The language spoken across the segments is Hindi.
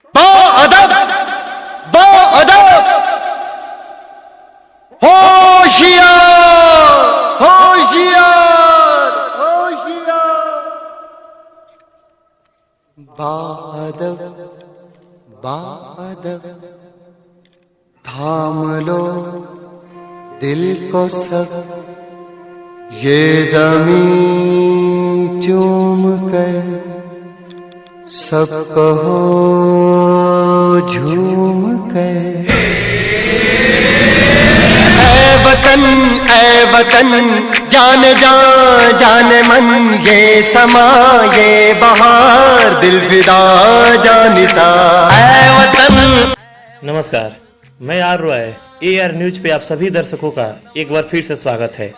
बाअदब बाअदब होशियार होशियार होशियार। बाअदब बाअदब थाम लो दिल को सब, ये ज़मीं चूम कर सब कहो झूम कर। ऐ वतन जाने जाने मन, ये समा ये बहार दिल फिदा जानिसा। ऐ वतन। नमस्कार, मैं आर रॉय AR न्यूज पे आप सभी दर्शकों का एक बार फिर से स्वागत है।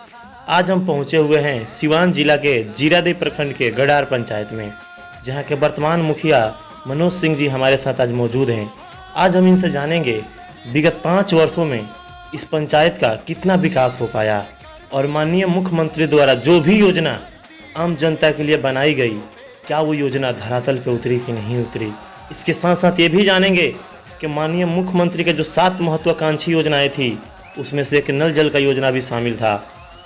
आज हम पहुंचे हुए हैं सिवान जिला के जीरादेई प्रखंड के गडार पंचायत में, जहां के वर्तमान मुखिया मनोज सिंह जी हमारे साथ आज मौजूद हैं। आज हम इनसे जानेंगे विगत 5 वर्षों में इस पंचायत का कितना विकास हो पाया और माननीय मुख्यमंत्री द्वारा जो भी योजना आम जनता के लिए बनाई गई, क्या वो योजना धरातल पे उतरी कि नहीं उतरी। इसके साथ साथ ये भी जानेंगे कि माननीय मुख्यमंत्री के जो 7 महत्वाकांक्षी योजनाएं थी, उसमें से एक नल जल का योजना भी शामिल था।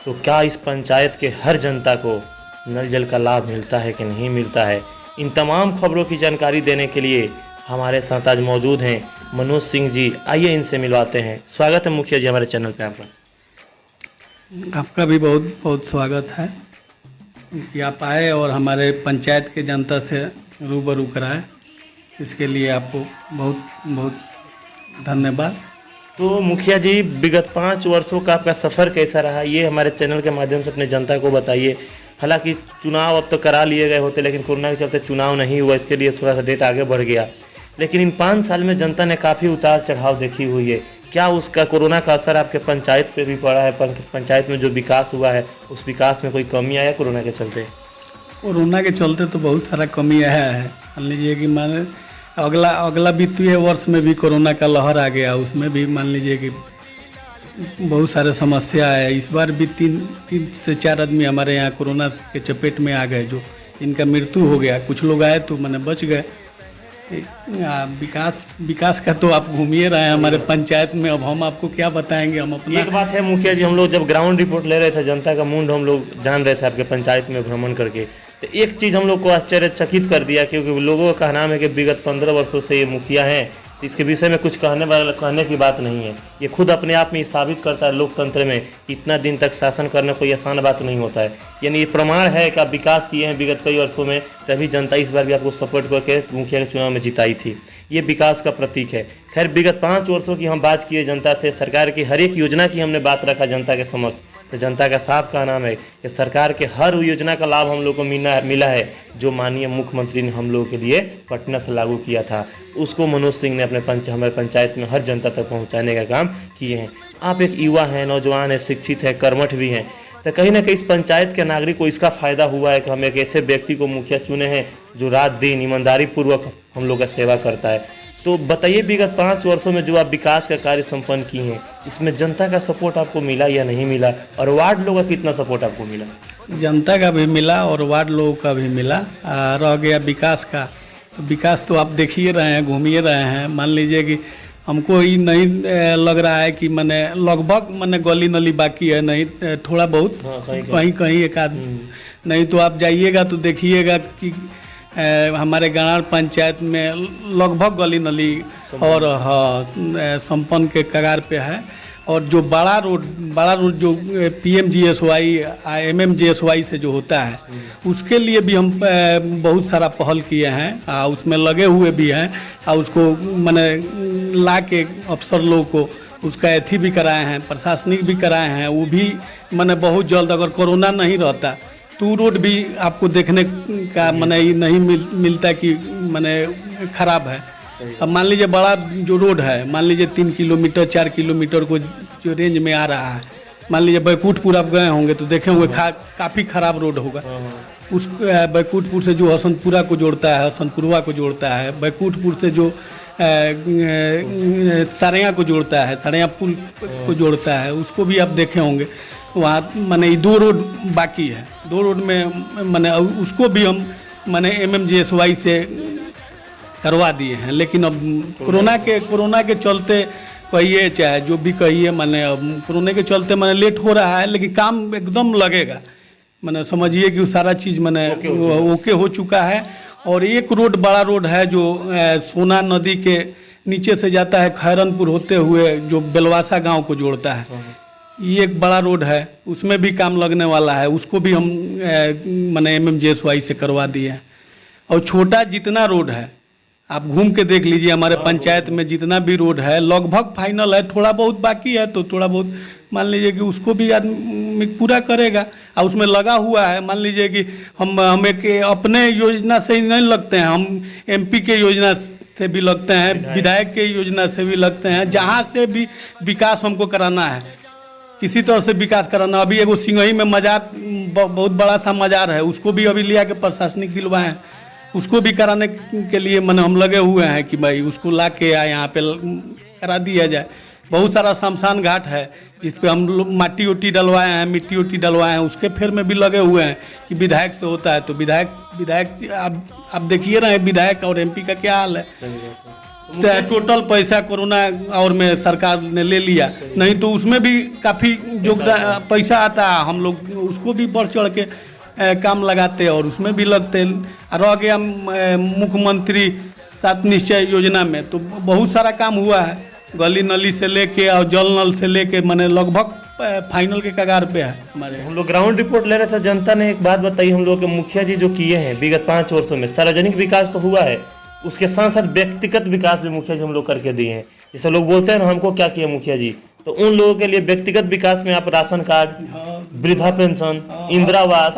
तो क्या इस पंचायत के हर जनता को नल जल का लाभ मिलता है कि नहीं मिलता है, इन तमाम खबरों की जानकारी देने के लिए हमारे साथ आज मौजूद हैं मनोज सिंह जी। आइए इनसे मिलवाते हैं। स्वागत है मुखिया जी हमारे चैनल पे आपका। आपका भी बहुत बहुत स्वागत है कि आप आए और हमारे पंचायत के जनता से रूबरू कराए। इसके लिए आपको बहुत बहुत धन्यवाद। तो मुखिया जी, विगत 5 वर्षों का आपका सफ़र कैसा रहा, ये हमारे चैनल के माध्यम से अपने जनता को बताइए। हालांकि चुनाव अब तो करा लिए गए होते, लेकिन कोरोना के चलते चुनाव नहीं हुआ, इसके लिए थोड़ा सा डेट आगे बढ़ गया। लेकिन इन 5 साल में जनता ने काफ़ी उतार चढ़ाव देखी हुई है। क्या उसका कोरोना का असर आपके पंचायत पे भी पड़ा है? पंचायत में जो विकास हुआ है, उस विकास में कोई कमी आया कोरोना के चलते? कोरोना के चलते तो बहुत सारा कमी आया है। मान लीजिए कि अगला वित्तीय वर्ष में भी कोरोना का लहर आ गया, उसमें भी मान लीजिए कि बहुत सारे समस्या है। इस बार भी 3 से 4 आदमी हमारे यहाँ कोरोना के चपेट में आ गए, जो इनका मृत्यु हो गया। कुछ लोग आए तो मैंने बच गए। विकास का तो आप घूमिए रहे हैं हमारे पंचायत में, अब हम आपको क्या बताएंगे। हम अपना एक बात है मुखिया जी, हम लोग जब ग्राउंड रिपोर्ट ले रहे थे, जनता का मूड हम लोग जान रहे थे आपके पंचायत में भ्रमण करके, तो एक चीज़ हम लोग को आश्चर्यचकित कर दिया, क्योंकि लोगों का कहना है कि विगत 15 वर्षों से ये मुखिया हैं, तो इसके विषय में कुछ कहने की बात नहीं है। ये खुद अपने आप में साबित करता है लोकतंत्र में कि इतना दिन तक शासन करना कोई आसान बात नहीं होता है। यानी ये प्रमाण है कि आप विकास किए हैं विगत कई वर्षों में, तभी जनता इस बार भी आपको सपोर्ट करके मुखिया के चुनाव में जिताई थी। ये विकास का प्रतीक है। खैर, विगत 5 वर्षों की हम बात किए जनता से, सरकार की हर एक योजना की हमने बात रखा जनता के समक्ष, तो जनता का साफ कहना है कि सरकार के हर योजना का लाभ हम लोग को मिला है, जो माननीय मुख्यमंत्री ने हम लोगों के लिए पटना से लागू किया था। उसको मनोज सिंह ने हमारे पंचायत में हर जनता तक पहुंचाने का काम किए हैं। आप एक युवा हैं, नौजवान हैं, शिक्षित हैं, कर्मठ भी हैं, तो कहीं ना कहीं इस पंचायत के नागरिक को इसका फ़ायदा हुआ है कि हम एक ऐसे व्यक्ति को मुखिया चुने हैं जो रात दिन ईमानदारी पूर्वक हम लोग का सेवा करता है। तो बताइए, विगत 5 वर्षों में जो आप विकास का कार्य संपन्न किए हैं, इसमें जनता का सपोर्ट आपको मिला या नहीं मिला, और वार्ड लोगों का कितना सपोर्ट आपको मिला? जनता का भी मिला और वार्ड लोगों का भी मिला। रह गया विकास का, तो विकास तो आप देखिए रहे हैं, घूमिए रहे हैं। मान लीजिए कि हमको ये नहीं लग रहा है कि मैंने लगभग गली नली बाकी है, नहीं थोड़ा बहुत कहीं एक आध, नहीं तो आप जाइएगा तो देखिएगा कि हमारे गणार पंचायत में लगभग गली नली और संपन्न के कगार पे है। और जो बड़ा रोड जो PMGSY MMGSY से जो होता है, उसके लिए भी हम बहुत सारा पहल किए हैं, उसमें लगे हुए भी हैं, और उसको ला के अफसर लोग को उसका एथी भी कराए हैं, प्रशासनिक भी कराए हैं। वो भी बहुत जल्द, अगर कोरोना नहीं रहता तो रोड भी आपको देखने का नहीं मिलता कि खराब है। अब मान लीजिए बड़ा जो रोड है, मान लीजिए 3 किलोमीटर 4 किलोमीटर को जो रेंज में आ रहा है, मान लीजिए बैकुंठपुर आप गए होंगे तो देखे होंगे काफ़ी ख़राब रोड होगा। उस बैकुंठपुर से जो हसनपुरा को जोड़ता है, हसनपुरवा को जोड़ता है, बैकुंठपुर से जो सरेया को जोड़ता है, सरेया पुल को जोड़ता है, उसको भी आप देखे होंगे। वहाँ 2 रोड बाकी है। 2 रोड में उसको भी हम MMGSY से करवा दिए हैं। लेकिन अब कोरोना के चलते कहिए चाहे जो भी कहिए, माने अब कोरोना के चलते माने लेट हो रहा है, लेकिन काम एकदम लगेगा। मैंने समझिए कि सारा चीज़ मैंने ओके हो चुका है। और एक रोड बड़ा रोड है जो सोना नदी के नीचे से जाता है खैरनपुर होते हुए, जो बेलवासा गांव को जोड़ता है। ये एक बड़ा रोड है, उसमें भी काम लगने वाला है, उसको भी हम मैंने MMJSY से करवा दिए हैं। और छोटा जितना रोड है आप घूम के देख लीजिए, हमारे पंचायत में जितना भी रोड है लगभग फाइनल है। थोड़ा बहुत बाकी है तो थोड़ा बहुत मान लीजिए कि उसको भी आदमी पूरा करेगा। और उसमें लगा हुआ है, मान लीजिए कि हम एक अपने योजना से ही नहीं लगते हैं, हम MP के योजना से भी लगते हैं, विधायक के योजना से भी लगते हैं। जहाँ से भी विकास हमको कराना है, किसी तरह से विकास कराना। अभी एगो सिंघई में मजार बहुत बड़ा सा मजार है, उसको भी अभी लिया के प्रशासनिक दिलवाए हैं, उसको भी कराने के लिए मैंने हम लगे हुए हैं कि भाई उसको ला के यहाँ पे करा दिया जाए। बहुत सारा शमशान घाट है जिस पे हम लोग माटी ओटी डलवाए हैं, मिट्टी ओटी डलवाए हैं, उसके फेर में भी लगे हुए हैं कि विधायक से होता है। तो विधायक आप देखिए रहे विधायक और MP का क्या हाल है। टोटल पैसा कोरोना और में सरकार ने ले लिया, नहीं तो उसमें भी काफ़ी योगदान पैसा आता है। हम लोग उसको भी बढ़ चढ़ के काम लगाते और उसमें भी लगते। रह गया मुख्यमंत्री 7 निश्चय योजना में तो बहुत सारा काम हुआ है, गली नली से लेके और जल नल से लेके मैंने लगभग फाइनल के कगार पे है हमारे। हम लोग ग्राउंड रिपोर्ट ले रहे थे, जनता ने एक बात बताई हम लोग के मुखिया जी जो किए हैं विगत 5 वर्षों में, सार्वजनिक विकास तो हुआ है, उसके साथ साथ व्यक्तिगत विकास भी मुखिया जी हम लोग करके दिए हैं। जैसे लोग बोलते हैं ना हमको क्या किया मुखिया जी, तो उन लोगों के लिए व्यक्तिगत विकास में आप राशन कार्ड, वृद्धा पेंशन, इंदिरावास,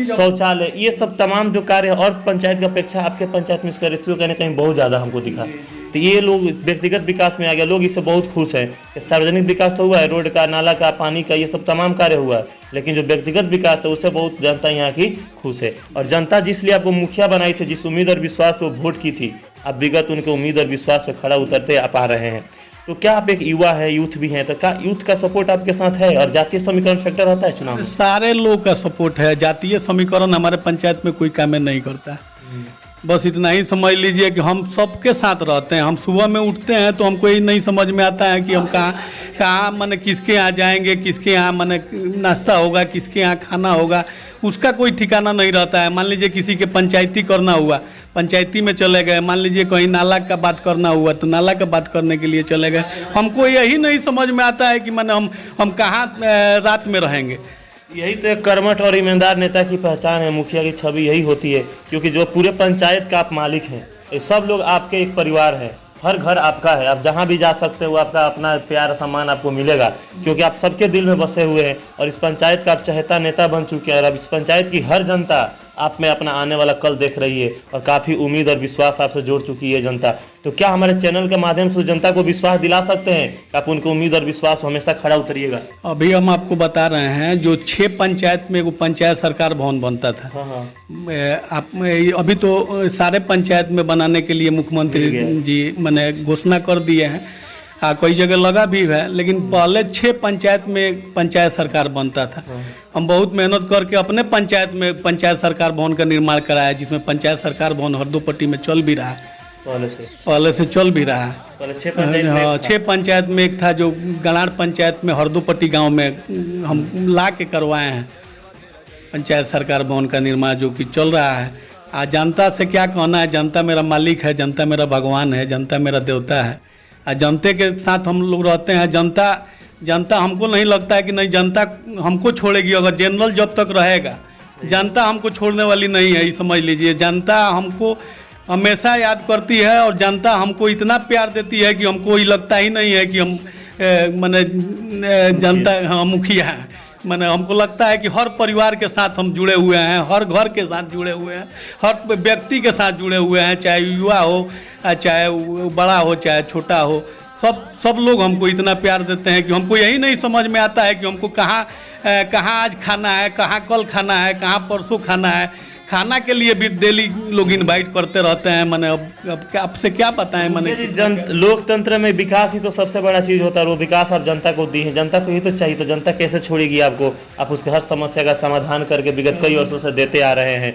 शौचालय, ये सब तमाम जो कार्य है और पंचायत की अपेक्षा आपके पंचायत में इसका रेशियो कहीं ना कहीं बहुत ज़्यादा हमको दिखा। तो ये लोग व्यक्तिगत विकास में आ गया, लोग इससे बहुत खुश हैं कि सार्वजनिक विकास तो हुआ है, रोड का, नाला का, पानी का, ये सब तमाम कार्य हुआ है, लेकिन जो व्यक्तिगत विकास है उससे बहुत जनता यहाँ की खुश है। और जनता जिसलिए आपको मुखिया बनाई थी, जिस उम्मीद और विश्वास पर वोट की थी, आप विगत उनके उम्मीद और विश्वास पर खड़ा उतरते आप आ रहे हैं। तो क्या आप एक युवा है, यूथ भी हैं, तो क्या यूथ का सपोर्ट आपके साथ है? और जातीय समीकरण फैक्टर होता है चुनाव में? सारे लोग का सपोर्ट है। जातीय समीकरण हमारे पंचायत में कोई काम नहीं करता। बस इतना ही समझ लीजिए कि हम सबके साथ रहते हैं। हम सुबह में उठते हैं तो हमको ये नहीं समझ में आता है कि हम कहाँ माने किसके यहाँ जाएंगे, किसके यहाँ माने नाश्ता होगा, किसके यहाँ खाना होगा, उसका कोई ठिकाना नहीं रहता है। मान लीजिए किसी के पंचायती करना हुआ, पंचायती में चले गए। मान लीजिए कहीं नाला का बात करना हुआ तो नाला का बात करने के लिए चले गए। हमको यही नहीं समझ में आता है कि माने हम कहाँ रात में रहेंगे। यही तो एक कर्मठ और ईमानदार नेता की पहचान है। मुखिया की छवि यही होती है, क्योंकि जो पूरे पंचायत का आप मालिक हैं, ये सब लोग आपके एक परिवार है, हर घर आपका है, आप जहाँ भी जा सकते हो आपका अपना प्यार सम्मान आपको मिलेगा, क्योंकि आप सबके दिल में बसे हुए हैं और इस पंचायत का आप चहेता नेता बन चुके हैं। और अब इस पंचायत की हर जनता आप में अपना आने वाला कल देख रही है और काफ़ी उम्मीद और विश्वास आपसे जोड़ चुकी है जनता। तो क्या हमारे चैनल के माध्यम से जनता को विश्वास दिला सकते हैं कि आप उनकी उम्मीद और विश्वास हमेशा खड़ा उतरिएगा? अभी हम आपको बता रहे हैं, जो 6 पंचायत में वो पंचायत सरकार भवन बनता था, आप अभी तो सारे पंचायत में बनाने के लिए मुख्यमंत्री जी मैंने घोषणा कर दिए हैं। कई जगह लगा भी है, लेकिन पहले 6 पंचायत में पंचायत सरकार बनता था। हम बहुत मेहनत करके अपने पंचायत में पंचायत सरकार भवन का निर्माण कराया, जिसमें पंचायत सरकार भवन हरदोपट्टी में चल भी रहा है, पहले से चल भी रहा है। हाँ, 6 पंचायत में एक था जो गलाड़ पंचायत में हरदोपट्टी गांव में हम ला के करवाए हैं पंचायत सरकार भवन का निर्माण, जो कि चल रहा है। आज जनता से क्या कहना है, जनता मेरा मालिक है, जनता मेरा भगवान है, जनता मेरा देवता है। जनता के साथ हम लोग रहते हैं। जनता हमको नहीं लगता है कि नहीं जनता हमको छोड़ेगी। अगर जनरल जब तक रहेगा, जनता हमको छोड़ने वाली नहीं है, ये समझ लीजिए। जनता हमको हमेशा याद करती है और जनता हमको इतना प्यार देती है कि हमको ये लगता ही नहीं है कि हम माने जनता मुखिया है। मैंने हमको लगता है कि हर परिवार के साथ हम जुड़े हुए हैं, हर घर के साथ जुड़े हुए हैं, हर व्यक्ति के साथ जुड़े हुए हैं, चाहे युवा हो, चाहे बड़ा हो, चाहे छोटा हो। सब लोग हमको इतना प्यार देते हैं कि हमको यही नहीं समझ में आता है कि हमको कहाँ आज खाना है, कहाँ कल खाना है, कहाँ परसों खाना है। खाना के लिए भी डेली लोग इनवाइट करते रहते हैं। मैंने अब आपसे क्या बताएं, मैंने लोकतंत्र में विकास ही तो सबसे बड़ा चीज़ होता है। वो विकास आप जनता को दी है, जनता को ही तो चाहिए, तो जनता कैसे छोड़ेगी आपको? आप उसके हर समस्या का समाधान करके विगत कई वर्षों से देते आ रहे हैं।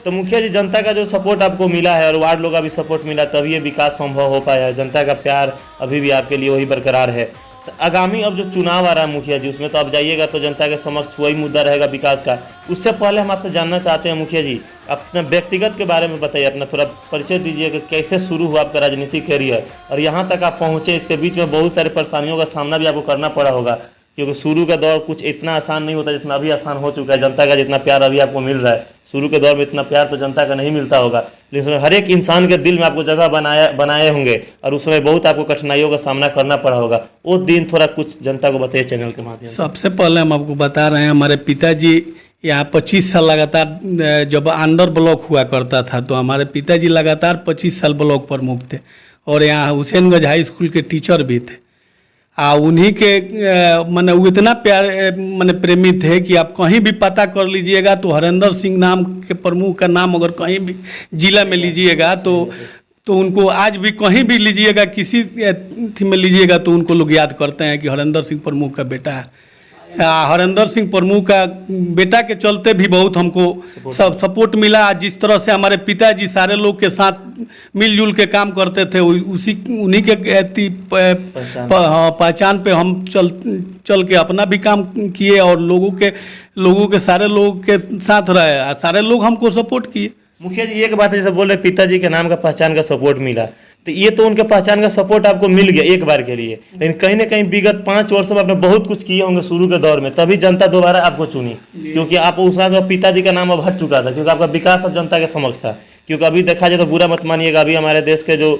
तो मुखिया जी, जनता का जो सपोर्ट आपको मिला है और वार्ड लोग का भी सपोर्ट मिला, तभी ये विकास संभव हो पाया है। जनता का प्यार अभी भी आपके लिए वही बरकरार है। तो आगामी अब जो चुनाव आ रहा है मुखिया जी, उसमें तो आप जाइएगा तो जनता के समक्ष वही मुद्दा रहेगा विकास का। उससे पहले हम आपसे जानना चाहते हैं मुखिया जी, अपना व्यक्तिगत के बारे में बताइए, अपना थोड़ा परिचय दीजिए कि कैसे शुरू हुआ आपका राजनीतिक करियर और यहाँ तक आप पहुँचे। इसके बीच में बहुत सारे परेशानियों का सामना भी आपको करना पड़ा होगा, क्योंकि शुरू का दौर कुछ इतना आसान नहीं होता जितना अभी आसान हो चुका है। जनता का जितना प्यार अभी आपको मिल रहा है, शुरू के दौर में इतना प्यार तो जनता का नहीं मिलता होगा, लेकिन हर एक इंसान के दिल में आपको जगह बनाए होंगे और उस समय बहुत आपको कठिनाइयों का सामना करना पड़ा होगा। वो दिन थोड़ा कुछ जनता को बताइए चैनल के माध्यम से। सबसे पहले हम आपको बता रहे हैं, हमारे पिताजी यहाँ 25 साल लगातार, जब अंडर ब्लॉक हुआ करता था तो हमारे पिताजी लगातार 25 साल ब्लॉक प्रमुख थे और यहाँ हुसैनगंज हाई स्कूल के टीचर भी थे। उन्हीं के माने वो इतना प्यार माने प्रेमी थे कि आप कहीं भी पता कर लीजिएगा तो हरेंद्र सिंह नाम के प्रमुख का नाम अगर कहीं भी जिला में लीजिएगा तो उनको आज भी कहीं भी लीजिएगा, किसी थी में लीजिएगा तो उनको लोग याद करते हैं कि हरेंद्र सिंह प्रमुख का बेटा है। हरेंद्र सिंह प्रमुख का बेटा के चलते भी बहुत हमको सपोर्ट मिला। जिस तरह से हमारे पिताजी सारे लोग के साथ मिलजुल के काम करते थे, उन्हीं के पहचान पे हम चल के अपना भी काम किए और लोगों के सारे लोगों के साथ रहे, सारे लोग हमको सपोर्ट किए। मुखिया जी, एक बात जैसे बोल रहे पिताजी के नाम का पहचान का सपोर्ट मिला, तो ये तो उनके पहचान का सपोर्ट आपको मिल गया एक बार के लिए, लेकिन कहीं ना कहीं विगत 5 वर्षों में आपने बहुत कुछ किए होंगे शुरू के दौर में, तभी जनता दोबारा आपको चुनी, क्योंकि आप उस पिताजी का नाम अब हट चुका था, क्योंकि आपका विकास अब जनता के समक्ष था। क्योंकि अभी देखा जाए तो बुरा मत मानिएगा, अभी हमारे देश के जो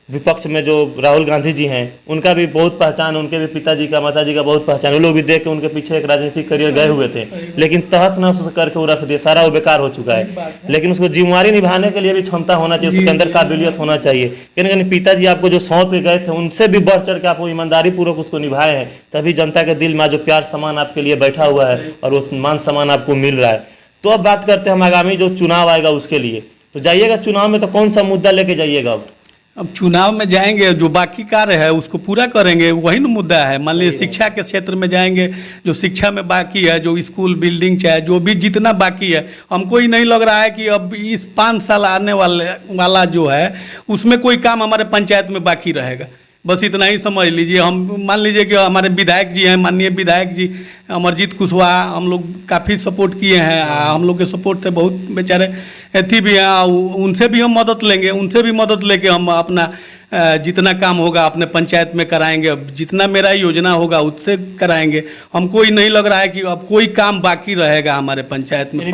विपक्ष में जो राहुल गांधी जी हैं, उनका भी बहुत पहचान, उनके भी पिताजी का माताजी का बहुत पहचान, वो लोग भी देख के उनके पीछे एक राजनीतिक करियर गए हुए थे, लेकिन तहस नहस करके वो रख दिया, सारा वो बेकार हो चुका है। लेकिन उसको जिम्मेवारी निभाने के लिए भी क्षमता होना चाहिए, उसके अंदर काबिलियत होना चाहिए। कहीं कहीं पिताजी आपको जो सौंप के गए थे, उनसे भी बढ़ चढ़ के आपको ईमानदारी पूर्वक उसको निभाए हैं, तभी जनता के दिल में जो प्यार सम्मान आपके लिए बैठा हुआ है और वो मान सम्मान आपको मिल रहा है। तो अब बात करते हैं हम आगामी जो चुनाव आएगा उसके लिए, तो जाइएगा चुनाव में तो कौन सा मुद्दा लेके जाइएगा? अब चुनाव में जाएंगे, जो बाकी कार्य है उसको पूरा करेंगे, वही ना मुद्दा है। मान लीजिए शिक्षा के क्षेत्र में जाएंगे, जो शिक्षा में बाकी है, जो स्कूल बिल्डिंग चाहे जो भी जितना बाकी है, हमको ही नहीं लग रहा है कि अब इस 5 साल आने वाला जो है उसमें कोई काम हमारे पंचायत में बाकी रहेगा। बस इतना ही समझ लीजिए। हम मान लीजिए कि हमारे विधायक जी हैं, माननीय विधायक जी अमरजीत कुशवाहा, हम लोग काफ़ी सपोर्ट किए हैं, हम लोग के सपोर्ट से बहुत बेचारे एथी भी हैं, उनसे भी हम मदद लेंगे, उनसे भी मदद लेके हम अपना जितना काम होगा अपने पंचायत में कराएंगे, जितना मेरा योजना होगा उससे कराएंगे। हमको ही नहीं लग रहा है कि अब कोई काम बाकी रहेगा हमारे पंचायत में।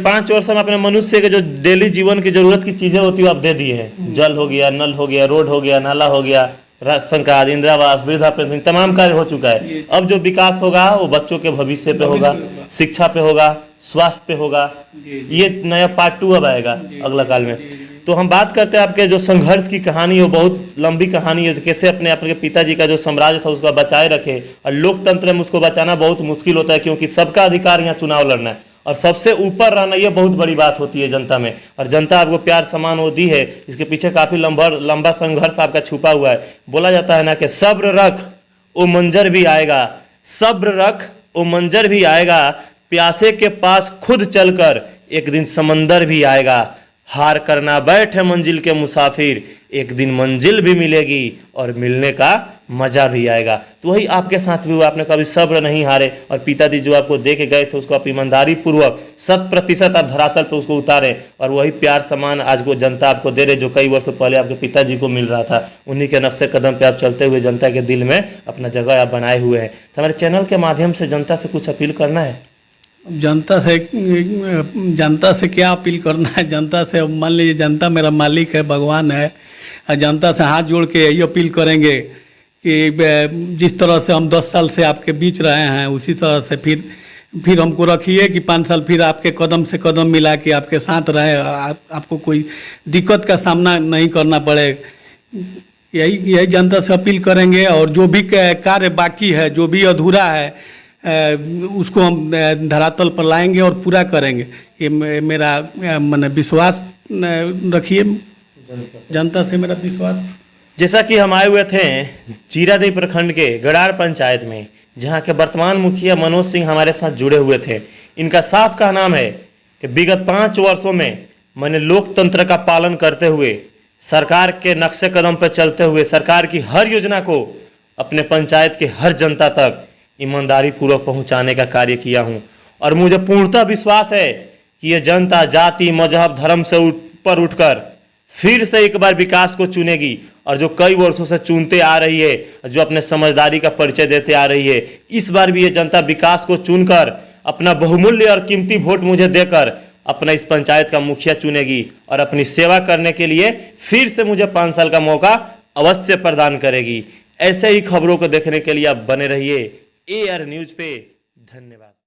5 वर्ष में अपने मनुष्य के जो डेली जीवन की जरूरत की चीजें होती है आप दे दिए हैं। जल हो गया, नल हो गया, रोड हो गया, नाला हो गया, राशन कार्ड, इंदिरा आवास, वृद्धा पेंशन, तमाम कार्य हो चुका है। अब जो विकास होगा वो बच्चों के भविष्य पे होगा, शिक्षा पे होगा, स्वास्थ्य पे होगा। ये नया पार्ट 2 अब आएगा अगला काल में। तो हम बात करते हैं आपके जो संघर्ष की कहानी है, बहुत लंबी कहानी है, कैसे अपने आपके पिताजी का जो साम्राज्य था उसको बचाए रखे। और लोकतंत्र में उसको बचाना बहुत मुश्किल होता है, क्योंकि सबका अधिकार यहाँ चुनाव लड़ना है और सबसे ऊपर रहना, ये बहुत बड़ी बात होती है जनता में। और जनता आपको प्यार सम्मान वो दी है, इसके पीछे काफी लंबा संघर्ष आपका छुपा हुआ है। बोला जाता है ना कि सब्र रख वो मंजर भी आएगा, सब्र रख वो मंजर भी आएगा, प्यासे के पास खुद चलकर एक दिन समंदर भी आएगा। हार करना बैठे मंजिल के मुसाफिर, एक दिन मंजिल भी मिलेगी और मिलने का मजा भी आएगा। तो वही आपके साथ भी हुआ, आपने कभी सब्र नहीं हारे और पिताजी जो आपको दे के गए थे उसको आप ईमानदारी पूर्वक 100% आप धरातल पे उसको उतारे, और वही प्यार सम्मान आज को जनता आपको दे रहे, जो कई वर्षों पहले आपके पिताजी को मिल रहा था। उन्हीं के नक्शे कदम पे आप चलते हुए जनता के दिल में अपना जगह आप बनाए हुए हैं। तो हमारे चैनल के माध्यम से जनता से कुछ अपील करना है? जनता से क्या अपील करना है? जनता से मान लीजिए जनता मेरा मालिक है, भगवान है, और जनता से हाथ जोड़ के यही अपील करेंगे कि जिस तरह से हम 10 साल से आपके बीच रहे हैं, उसी तरह से फिर हमको रखिए कि 5 साल फिर आपके कदम से कदम मिला के आपके साथ रहे, आपको कोई दिक्कत का सामना नहीं करना पड़े। यही जनता से अपील करेंगे। और जो भी कार्य बाकी है, जो भी अधूरा है, उसको हम धरातल पर लाएंगे और पूरा करेंगे। ये मेरा मैंने विश्वास रखिए, जनता से मेरा विश्वास। जैसा कि हम आए हुए थे जीरादेई प्रखंड के गड़ार पंचायत में, जहां के वर्तमान मुखिया मनोज सिंह हमारे साथ जुड़े हुए थे। इनका साफ का नाम है कि विगत 5 वर्षों में मैंने लोकतंत्र का पालन करते हुए, सरकार के नक्शे कदम पर चलते हुए, सरकार की हर योजना को अपने पंचायत के हर जनता तक ईमानदारी पूर्वक पहुंचाने का कार्य किया हूं। और मुझे पूर्णतः विश्वास है कि ये जनता जाति मजहब धर्म से ऊपर उठकर फिर से एक बार विकास को चुनेगी, और जो कई वर्षों से चुनते आ रही है, जो अपने समझदारी का परिचय देते आ रही है, इस बार भी ये जनता विकास को चुनकर अपना बहुमूल्य और कीमती वोट मुझे देकर अपना इस पंचायत का मुखिया चुनेगी और अपनी सेवा करने के लिए फिर से मुझे 5 साल का मौका अवश्य प्रदान करेगी। ऐसे ही खबरों को देखने के लिए आप बने रहिए AR न्यूज पे। धन्यवाद।